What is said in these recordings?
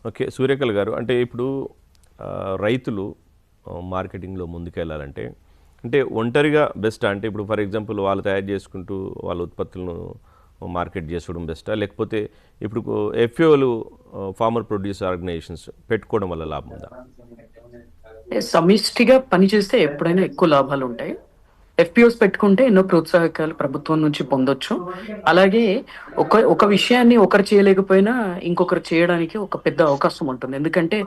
Okay. Suryakala గారు అంటే ఇప్పుడు రైతులు మార్కెటింగ్‌లో ముందుకెళ్ళాలంటే అంటే ఒంటరిగా బెస్టా? అంటే ఇప్పుడు ఫర్ ఎగ్జాంపుల్ వాళ్ళు తయారు చేసుకుంటూ వాళ్ళ ఉత్పత్తులను మార్కెట్ చేసుకోవడం బెస్టా? లేకపోతే ఇప్పుడు ఎఫ్ఏఓలు ఫార్మర్ ప్రొడ్యూసర్ ఆర్గనైజేషన్స్ పెట్టుకోవడం వల్ల లాభం ఉందా? సమిష్టిగా పనిచేస్తే ఎప్పుడైనా ఎక్కువ లాభాలు ఉంటాయి. ఎఫ్‌పిఓస్ పెట్టుకుంటే ఎన్నో ప్రోత్సాహకాలు ప్రభుత్వం నుంచి పొందొచ్చు. అలాగే ఒక విషయాన్ని ఒకరు చేయలేకపోయినా ఇంకొకరు చేయడానికి ఒక పెద్ద అవకాశం ఉంటుంది. ఎందుకంటే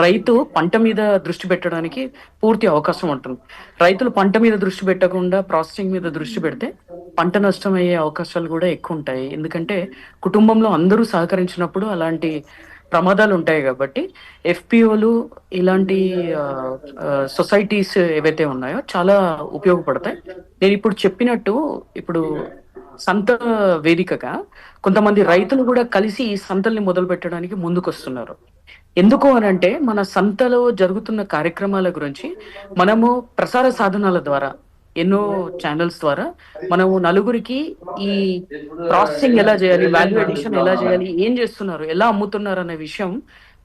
రైతు పంట మీద దృష్టి పెట్టడానికి పూర్తి అవకాశం ఉంటుంది. రైతులు పంట మీద దృష్టి పెట్టకుండా ప్రాసెసింగ్ మీద దృష్టి పెడితే పంట నష్టం అయ్యే అవకాశాలు కూడా ఎక్కువుంటాయి. ఎందుకంటే కుటుంబంలో అందరూ సహకరించినప్పుడు అలాంటి ప్రమాదాలు ఉంటాయి కాబట్టి ఎఫ్‌పిఓలు ఇలాంటి ఆహ్, సొసైటీస్ ఏవైతే ఉన్నాయో చాలా ఉపయోగపడతాయి. నేనిప్పుడు చెప్పినట్టు ఇప్పుడు సంత వేదికగా కొంతమంది రైతులు గూడా కలిసి ఈ సంతల్ని మొదలుపెట్టడానికి ముందుకొస్తున్నారు. ఎందుకు అనంటే, మన సంతలో జరుగుతున్న కార్యక్రమాల గురించి మనము ప్రసార సాధనాల ద్వారా, ఎన్నో ఛానెల్స్ ద్వారా మనము నలుగురికి ఈ ప్రాసెసింగ్ ఎలా జేయాలి, వాల్యూ అడిషన్ ఎలా జేయాలి, ఏం జేస్తున్నారు, ఎలా అమ్ముతున్నారనే విషయం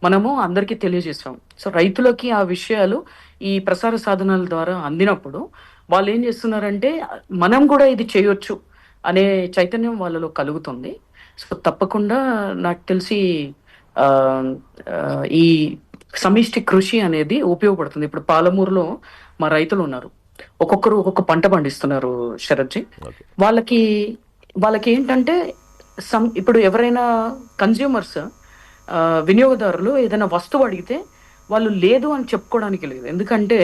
మనము అందరికీ తెలియజేసాం. సో, రైతులకి ఆ విషయాలు ఈ ప్రసార సాధనాల ద్వారా అందినప్పుడు వాళ్ళేం జేస్తున్నారంటే, మనం గూడా ఇది చేయొచ్చు అనే చైతన్యం వాళ్ళలో కలుగుతుంది. సో, తప్పకుండా నాకు తెలిసి ఆహ్, ఈ సమిష్టి కృషి అనేది ఉపయోగపడుతుంది. ఇప్పుడు పాలమూరులో మా రైతులున్నారు. ఒక్కొక్కరు ఒక్కొక్క పంట పండిస్తున్నారు శరత్‌జీ. ఓకే. వాళ్ళకి వాళ్ళకేంటంటే ఇప్పుడు ఎవరైనా కన్స్యూమర్స్ వినియోగదారులు ఏదైనా వస్తువు అడిగితే వాళ్ళు లేదు అని చెప్పుకోవడానికి లేదు. ఎందుకంటే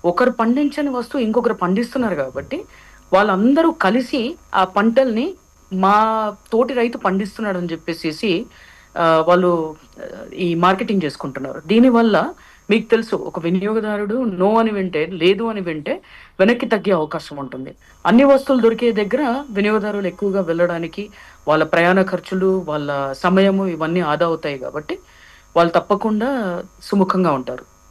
ఒకరు పండించని వస్తువు ఇంకొకరు పండిస్తున్నారు గాబట్టి, వాళ్ళందరూ కలిసి ఆ పంటల్ని మా తోటి రైతు పండిస్తున్నాడని జెప్పేసేసి వాళ్ళు ఈ మార్కెటింగ్ చేసుకుంటున్నారు. దీనివల్ల మీకు తెలుసు ఒక వినియోగదారుడు నో అని వింటే, లేదు అని వింటే వెనక్కి తగ్గే అవకాశం ఉంటుంది. అన్ని వస్తువులు దొరికే దగ్గర వినియోగదారులు ఎక్కువగా వెళ్ళడానికి వాళ్ళ ప్రయాణ ఖర్చులు, వాళ్ళ సమయము ఇవన్నీ ఆదా అవుతాయి కాబట్టి వాళ్ళు తప్పకుండా సుముఖంగా ఉంటారు.